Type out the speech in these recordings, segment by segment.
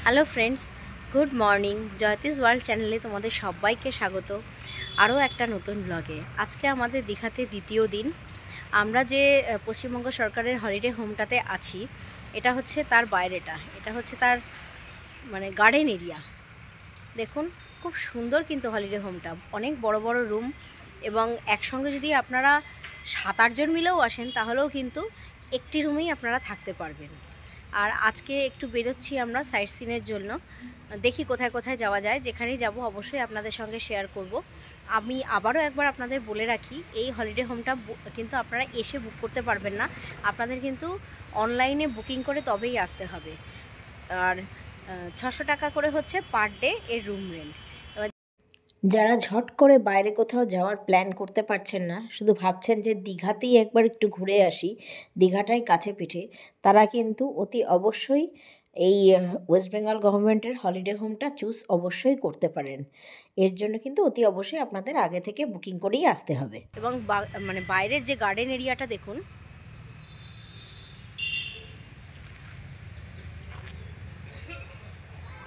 Hello friends, good morning. Joytis world চ্যানেলে তোমাদের সবাইকে স্বাগত আরও একটা নতুন ব্লগে। আজকে আমাদের দীঘাতে দ্বিতীয় দিন। আমরা যে পশ্চিমবঙ্গ সরকারের হলিডে হোমটাতে আছি, এটা হচ্ছে তার বাইরেটা, এটা হচ্ছে তার গার্ডেন এরিয়া। দেখুন খুব সুন্দর কিন্তু হলিডে হোমটা, অনেক বড় বড় রুম, এবং একসঙ্গে যদি আপনারা 7-8 জন মিলেও আসেন তাহলেও কিন্তু একটি রুমেই আপনারা থাকতে পারবেন। আর আজকে একটু বেরোচ্ছি আমরা সাইট সিনের জন্য, দেখি কোথায় কোথায় যাওয়া যায়। যেখানেই যাব অবশ্যই আপনাদের সঙ্গে শেয়ার করব। আমি আবারও একবার আপনাদের বলে রাখি, এই হলিডে হোমটা কিন্তু আপনারা এসে বুক করতে পারবেন না, আপনাদের কিন্তু অনলাইনে বুকিং করে তবেই আসতে হবে। আর 600 টাকা করে হচ্ছে পার ডে এর রুম রেন্ট। যারা ঝট করে বাইরে কোথাও যাওয়ার প্ল্যান করতে পারছেন না, শুধু ভাবছেন যে দীঘাতেই একবার একটু ঘুরে আসি, দীঘাটাই কাছে পিঠে, তারা কিন্তু অতি অবশ্যই এই ওয়েস্ট বেঙ্গল গভর্নমেন্টের হলিডে হোমটা চুজ অবশ্যই করতে পারেন। এর জন্য কিন্তু অতি অবশ্যই আপনাদের আগে থেকে বুকিং করেই আসতে হবে। এবং বাইরের যে গার্ডেন এরিয়াটা দেখুন,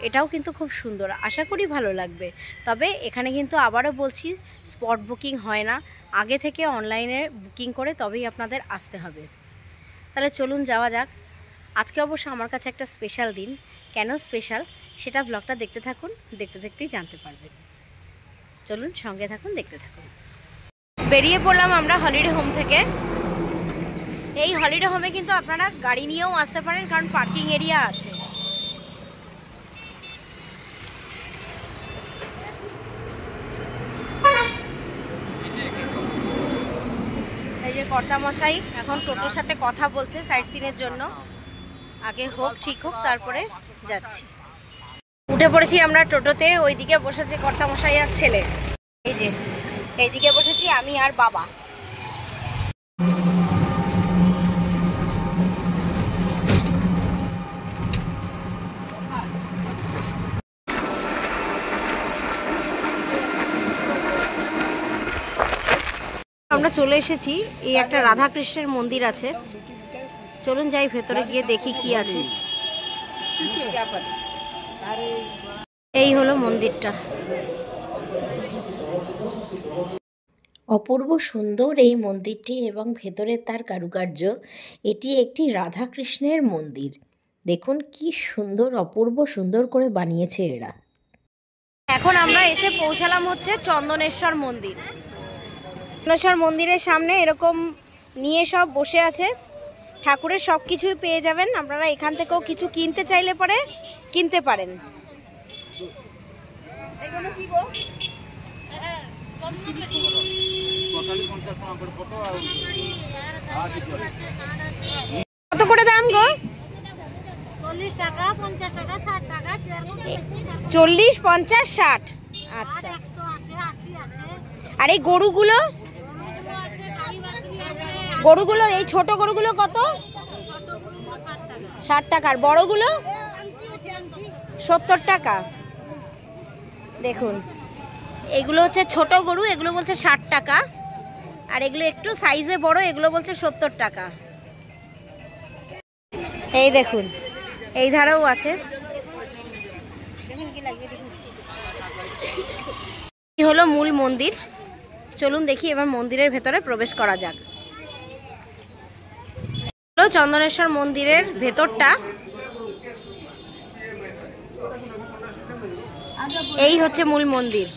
এটাও কিন্তু খুব সুন্দর, আশা করি ভালো লাগবে। তবে এখানে কিন্তু আবারও বলছি, স্পট বুকিং হয় না, আগে থেকে অনলাইনে বুকিং করে তবেই আপনাদের আসতে হবে। তাহলে চলুন যাওয়া যাক। আজকে অবশ্য আমার কাছে একটা স্পেশাল দিন। কেন স্পেশাল সেটা ব্লগটা দেখতে থাকুন, দেখতে দেখতেই জানতে পারবেন। চলুন সঙ্গে থাকুন, দেখতে থাকুন। বেরিয়ে পড়লাম আমরা হলিডে হোম থেকে। এই হলিডে হোমে কিন্তু আপনারা গাড়ি নিয়েও আসতে পারেন, কারণ পার্কিং এরিয়া আছে। এই যে কর্তামশাই এখন টোটোর সাথে কথা বলছে সাইট সিনের জন্য। আগে হোক, ঠিক হোক, তারপরে যাচ্ছি। উঠে পড়েছি আমরা টোটোতে। ওইদিকে বসেছে কর্তামশাই আর ছেলে, এই যে এইদিকে বসেছি আমি আর বাবা। আমরা চলে এসেছি, এই একটা রাধাকৃষ্ণের মন্দির আছে। চলুন যাই ভেতরে, গিয়ে দেখি কি আছে। এই হলো মন্দিরটা, অপূর্ব সুন্দর এই মন্দিরটি এবং ভেতরে তার কারুকার্য। এটি একটি রাধাকৃষ্ণের মন্দির। দেখুন কি সুন্দর, অপূর্ব সুন্দর করে বানিয়েছে এরা। এখন আমরা এসে পৌঁছালাম হচ্ছে চন্দনেশ্বর মন্দির। চন্দনেশ্বর মন্দিরের সামনে এরকম নিয়ে সব বসে আছে, ঠাকুরের সব কিছুই পেয়ে যাবেন। আপনারা এখান থেকেও কিছু কিনতে চাইলে পরে কিনতে পারেন। কত করে দাম গো? 40 টাকা, 50 টাকা, 60 টাকা, 40, 50, 60। আচ্ছা। আর এই গরুগুলো, এই ছোট গরুগুলো কত? 60 টাকা। আর বড়গুলো 70 টাকা। দেখুন এগুলো হচ্ছে ছোট গরু, এগুলো বলছে 60 টাকা। আর এগুলো একটু সাইজে বড়, এগুলো বলছে 70 টাকা। এই দেখুন এই ধারেও আছে। এই হলো মূল মন্দির। চলুন দেখি এবার মন্দিরের ভেতরে প্রবেশ করা যাক। চন্দনেশ্বর মন্দিরের ভেতরটা এই হচ্ছে মূল মন্দির।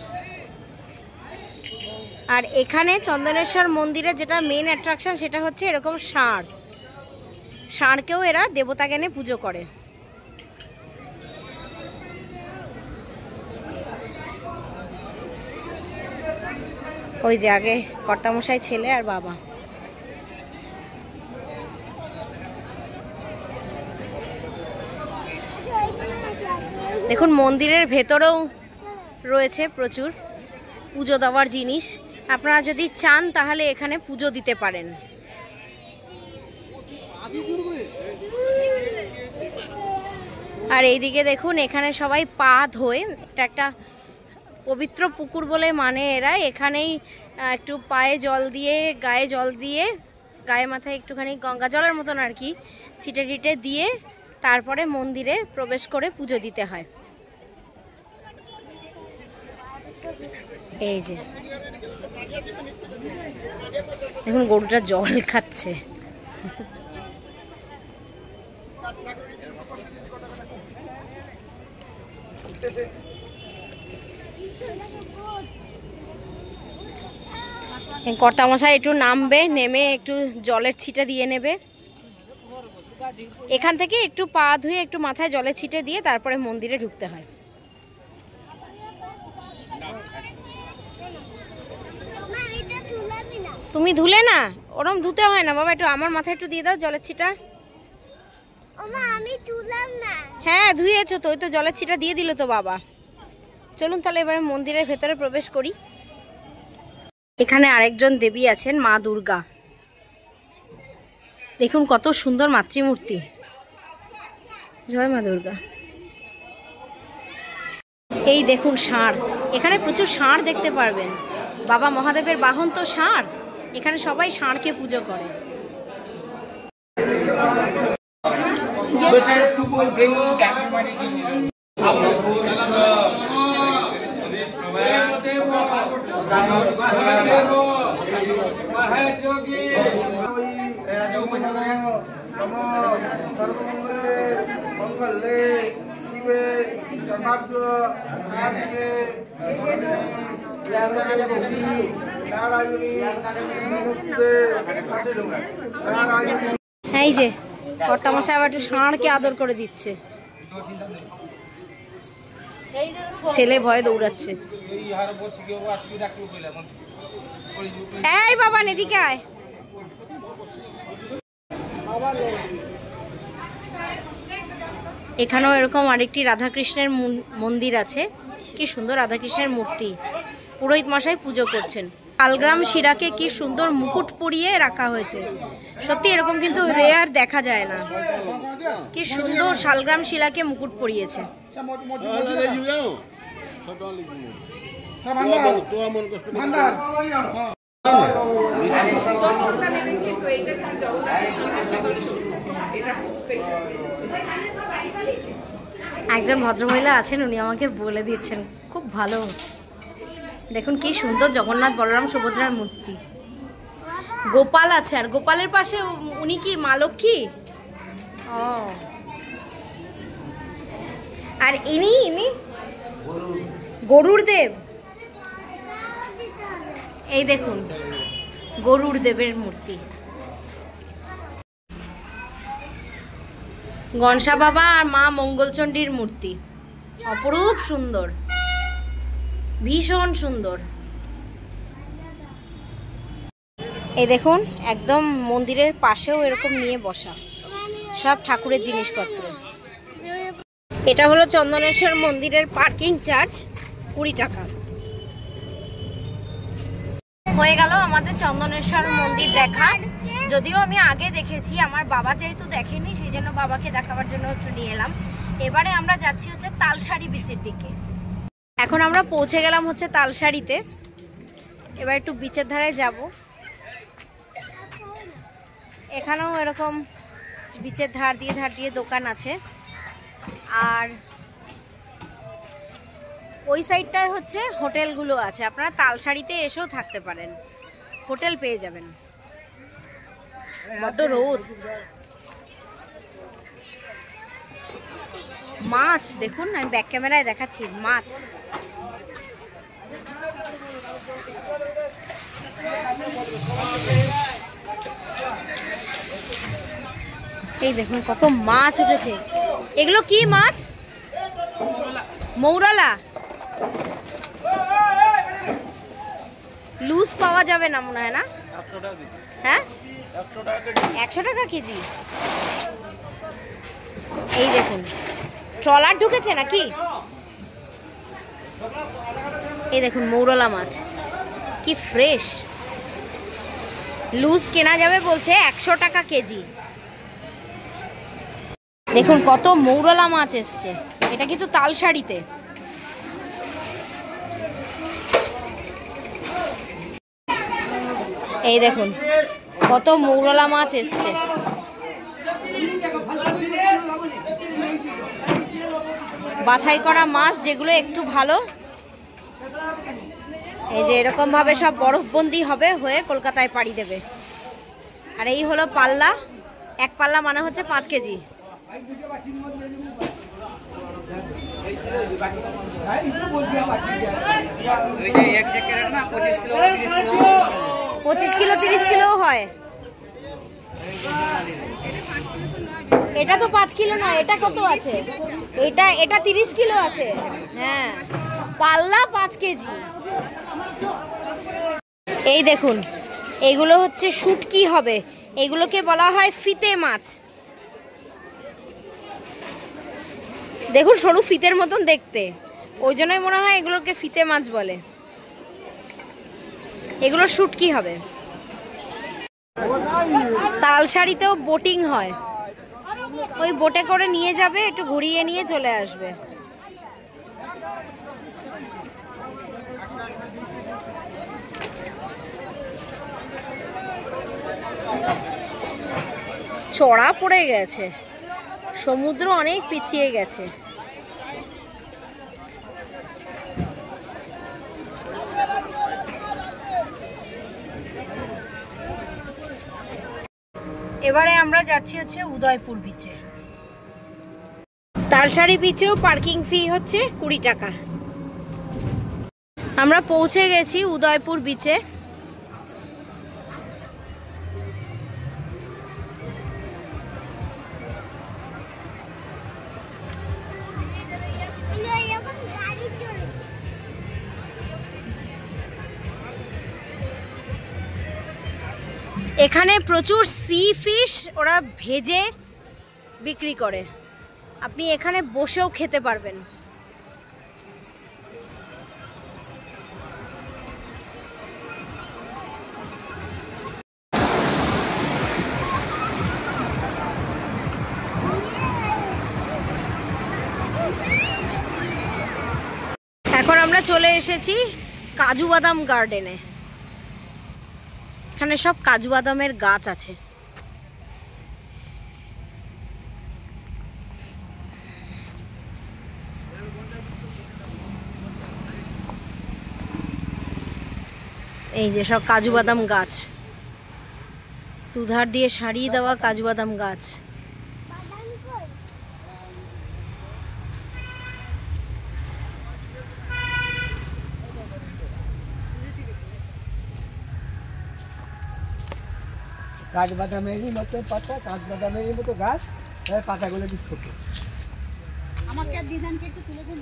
আর এখানে চন্দনেশ্বর মন্দিরে যেটা মেন অ্যাট্রাকশন, সেটা হচ্ছে এরকম ষাঁড়কেও এরা দেবতা জ্ঞানে পুজো করে। ওই যে আগে কর্তামশাই, ছেলে আর বাবা। দেখুন মন্দিরের ভেতরেও রয়েছে প্রচুর পুজো দেওয়ার জিনিস। আপনারা যদি চান তাহলে এখানে পুজো দিতে পারেন। আর এইদিকে দেখুন, এখানে সবাই পা ধোয়। এটা একটা পবিত্র পুকুর বলে মানে এরা। এখানেই একটু পায়ে জল দিয়ে, গায়ে জল দিয়ে, গায়ে মাথায় একটুখানি গঙ্গা জলের মতন আর কি ছিটে টিটে দিয়ে তারপরে মন্দিরে প্রবেশ করে পুজো দিতে হয়। এই যে দেখুন গরুটা জল খাচ্ছে। কর্তামশাই একটু নামবে, নেমে একটু জলের ছিটা দিয়ে নেবে। এখান থেকে একটু পা ধুয়ে একটু মাথায় জলের ছিটে দিয়ে তারপরে মন্দিরে ঢুকতে হয়। তুমি ধুলে না? ওরম ধুতে হয় না বাবা, একটু আমার মাথায় একটু দিয়ে দাও জলের ছিটা। আমি তুললাম না। হ্যাঁ ধুয়েছো তো, ওই তো জলের ছিটা দিয়ে দিল তো বাবা। চলুন তাহলে এবারে মন্দিরের ভেতরে প্রবেশ করি। এখানে আরেকজন দেবী আছেন, মা দুর্গা। দেখুন কত সুন্দর মাতৃমূর্তি। জয় মা দুর্গা। এই দেখুন ষাঁড়, এখানে প্রচুর ষাঁড় দেখতে পারবেন। বাবা মহাদেবের বাহন তো ষাঁড়, এখানে সবাই ষাঁড়কে পুজো করে। এই যে কর্তামশাই আবার একটু ষাঁড়কে আদর করে দিচ্ছে। ছেলে ভয়ে দৌড়াচ্ছে। এই বাবা এদিকে আয়। এখানেও এরকম আরেকটি রাধাকৃষ্ণের মন্দির আছে। কি সুন্দর রাধাকৃষ্ণের মূর্তি। পুরোহিত মশাই পুজো করছেন। শালগ্রাম শিরাকে কি সুন্দর মুকুট পরিয়ে রাখা হয়েছে। সত্যি এরকম কিন্তু রেয়ার দেখা যায় না। কি সুন্দর শালগ্রাম শিলাকে মুকুট পরিয়েছে। একজন ভদ্রমহিলা আছেন, উনি আমাকে বলে দিচ্ছেন, খুব ভালো। দেখুন কি সুন্দর জগন্নাথ বলরাম সুভদ্রার মূর্তি। গোপাল আছে, আর গোপালের পাশে উনি কি মা লক্ষ্মী। ও আর ইনি গরুর দেব। এই দেখুন গরুর দেবের মূর্তি। গণসা বাবা আর মা মঙ্গলচণ্ডীর মূর্তি। অপরূপ সুন্দর, ভীষণ সুন্দর। এই দেখুন একদম মন্দিরের পাশেও এরকম নিয়ে বসা সব ঠাকুরের জিনিসপত্র। এটা হলো চন্দনেশ্বর মন্দিরের পার্কিং চার্জ, 20 টাকা। হয়ে গেল আমাদের চন্দনেশ্বর মন্দির দেখা। যদিও আমি আগে দেখেছি, আমার বাবা যেহেতু দেখেনি সেই জন্য বাবাকে দেখাবার জন্য একটু নিয়ে এলাম। এবারে আমরা যাচ্ছি হচ্ছে তালসারি বিচের দিকে। এখন আমরা পৌঁছে গেলাম হচ্ছে তালসারিতে। এবার একটু বিচের ধারে যাব। এখানেও এরকম বিচের ধার দিয়ে দোকান আছে। আর ওই সাইডটায় হচ্ছে হোটেলগুলো আছে। আপনারা তালসারিতে এসেও থাকতে পারেন, হোটেল পেয়ে যাবেন। বড্ড রোদ। মাছ দেখুন, আমি ব্যাক ক্যামেরায় দেখাচ্ছি মাছ। এই দেখুন কত মাছ উঠেছে। এগুলো কি মাছ? মৌরলা। লুজ পাওয়া যাবে না মনে হয় না? হ্যাঁ 100 টাকা কেজি। এই দেখুন ট্রলার ঢুকেছে নাকি। এই দেখুন মৌরলা মাছ কি ফ্রেশ। লুজ কেনা যাবে বলছে 100 টাকা কেজি। দেখুন কত মৌরলা মাছ এসছে। এটা কিন্তু তালসারিতে। এই দেখুন কত মৌরলা মাছ এসছে। বাছাই করা মাছ যেগুলো একটু ভালো, এই যে এরকমভাবে সব বরফবন্দি হবে, হয়ে কলকাতায় পাড়ি দেবে। আর এই হলো পাল্লা, এক পাল্লা মানে হচ্ছে 5 কেজি। পঁচিশ কিলো 30 কিলো হয়। এটা তো 5 কিলো নয়, এটা কত আছে? এটা 30 কিলো আছে। হ্যাঁ, পাল্লা 5 কেজি। এই দেখুন, এগুলো হচ্ছে শুটকি হবে, এগুলোকে বলা হয় ফিতে মাছ। দেখুন সরু ফিতের মতন দেখতে, ওই জন্যই মনে হয় এগুলোকে ফিতে মাছ বলে। এগুলো শুটকি হবে। তালসারিতেও বোটিং হয়, ওই বোটে করে নিয়ে যাবে, একটু ঘুরিয়ে নিয়ে চলে আসবে। চড়া পড়ে গেছে, সমুদ্র অনেক পিছিয়ে গেছে। এবারে আমরা যাচ্ছি হচ্ছে উদয়পুর বিচে। তালসারি বিচেও পার্কিং ফি হচ্ছে 20 টাকা। আমরা পৌঁছে গেছি উদয়পুর বিচে। এখানে প্রচুর সি ফিশ ওরা ভেজে বিক্রি করে, আপনি এখানে বসেও খেতে পারবেন। এখন আমরা চলে এসেছি কাজু বাদাম গার্ডেনে। এখানে সব কাজু বাদামের গাছ আছে। এই যে সব কাজু বাদাম গাছ, দুধার দিয়ে সারিয়ে দেওয়া কাজু বাদাম গাছ। কাঠবাদামেরই মতো পাতা, কাঠবাদামেরই মতো গাছ, পাতাগুলো কি ছোট। আমাকে দিদানকে একটু তুলে দিন।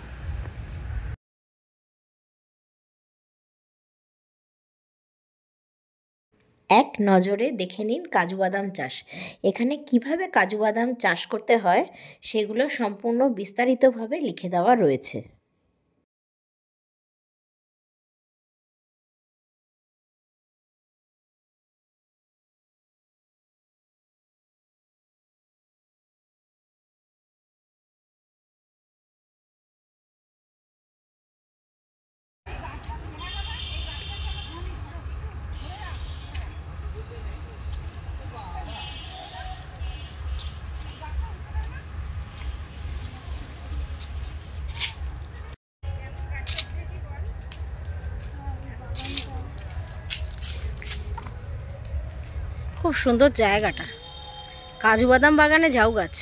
এক নজরে দেখে নিন কাজু বাদাম চাষ। এখানে কিভাবে কাজু বাদাম চাষ করতে হয় সেগুলো সম্পূর্ণ বিস্তারিতভাবে লিখে দেওয়া রয়েছে। খুব সুন্দর জায়গাটা, কাজু বাদাম বাগানে ঝাউ গাছ।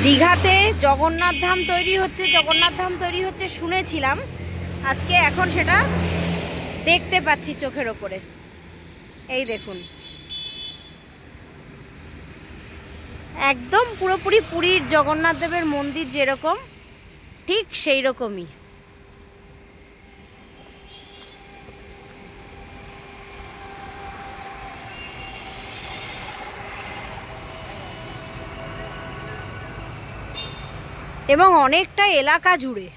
দীঘাতে জগন্নাথ ধাম তৈরি হচ্ছে শুনেছিলাম, আজকে এখন সেটা দেখতে পাচ্ছি চোখের ওপরে। এই দেখুন, একদম পুরোপুরি পুরীর জগন্নাথ দেবের মন্দির যেরকম ঠিক সেই রকমই। এবং অনেকটা এলাকা জুড়ে।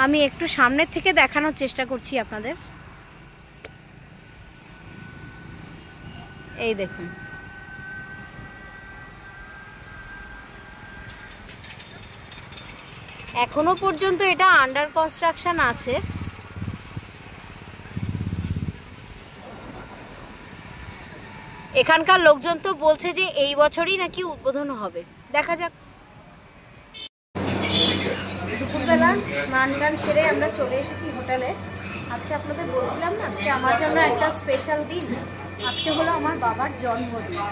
আমি একটু সামনের থেকে দেখানোর চেষ্টা করছি আপনাদের। এই দেখুন, এখনো পর্যন্ত এটা আন্ডার কনস্ট্রাকশন আছে। এখানকার লোকজন তো বলছে যে এই বছরই নাকি উদ্বোধন হবে, দেখা যাক। দুপুরবেলা স্নান টান সেরে আমরা চলে এসেছি হোটেলে। আজকে আপনাদের বলছিলাম না, আজকে আমার জন্য একটা স্পেশাল দিন। আজকে হলো আমার বাবার জন্মদিন।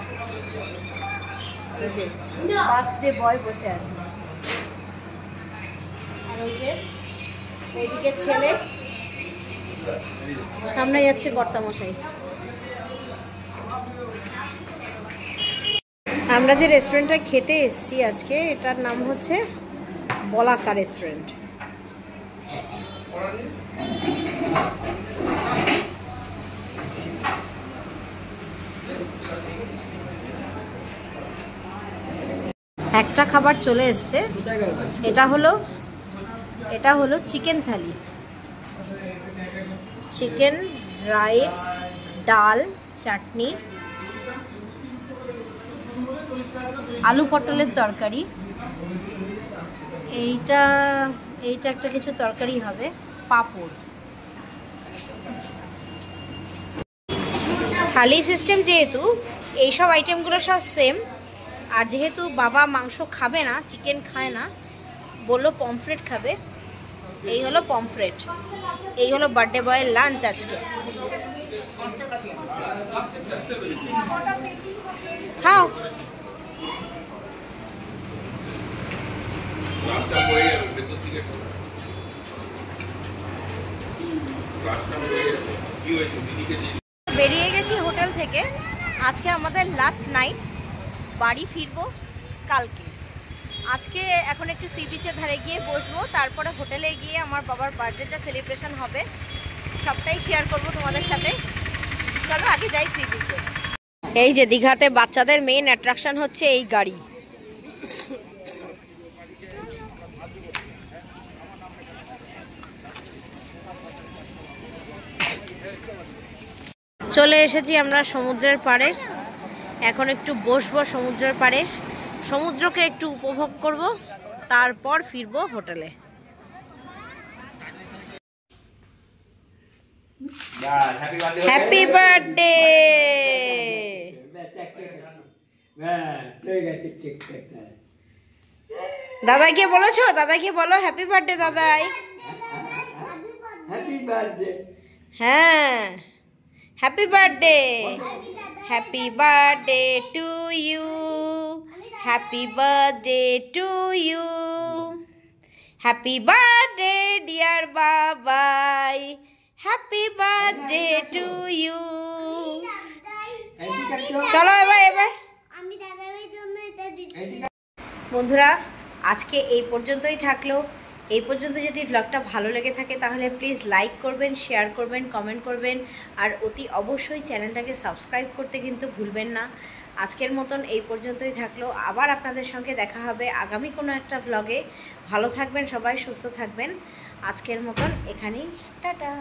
এই যে বার্থডে বয় বসে আছে, আর ওই যে এইদিকে ছেলে, সামনে যাচ্ছে কর্তামশাই। আমরা যে রেস্টুরেন্টে খেতে এসেছি আজকে, এটার নাম হচ্ছে বলাকা রেস্টুরেন্ট। একটা খাবার চলে এসছে, এটা হলো চিকেন থালি। চিকেন, রাইস, ডাল, চাটনি, আলু পটলের তরকারি, এইটা একটা কিছু তরকারি হবে, পাঁপড়। থালি সিস্টেম যেহেতু, এইসব আইটেমগুলো সব সেম। আর যেহেতু বাবা মাংস খাবে না, চিকেন খায় না, বললো পমফ্রেট খাবে। এই হলো পমফ্রেট, এই হলো বার্থডে বয়ের লাঞ্চ আজকে। খাও। বেরিয়ে গেছি হোটেল থেকে। আজকে আমাদের লাস্ট নাইট, বাড়ি ফিরবো কালকে। আজকে এখন একটু সি বিচের ধারে গিয়ে বসবো, তারপরে হোটেলে গিয়ে আমার বাবার বার্থডেটা সেলিব্রেশন হবে। সবটাই শেয়ার করবো তোমাদের সাথে। চলো আগে যাই সি বিচে। এই যে দীঘাতে বাচ্চাদের মেইন অ্যাট্রাকশন হচ্ছে এই গাড়ি। চলে এসেছি আমরা সমুদ্রের পাড়ে। এখন একটু বসবো সমুদ্রের পাড়ে, সমুদ্রকে একটু উপভোগ করব, তারপর ফিরবো হোটেলে। Happy birthday. দাদাইকে বলেছো? দাদাইকে বলো happy birthday Dadai. Happy birthday. হ্যাঁ, happy birthday. Happy birthday to you, happy birthday to you, happy birthday dear Babai, happy birthday to you. চলো এবার বন্ধুরা, আজকে এই পর্যন্তই থাকলো। এই পর্যন্ত যদি ভ্লগটা ভালো লেগে থাকে তাহলে প্লিজ লাইক করবেন, শেয়ার করবেন, কমেন্ট করবেন, আর অতি অবশ্যই চ্যানেলটাকে সাবস্ক্রাইব করতে কিন্তু ভুলবেন না। আজকের মতন এই পর্যন্তই থাকলো। আবার আপনাদের সঙ্গে দেখা হবে আগামী কোনো একটা ভ্লগে। ভালো থাকবেন সবাই, সুস্থ থাকবেন। আজকের মতন এখানেই, টাটা।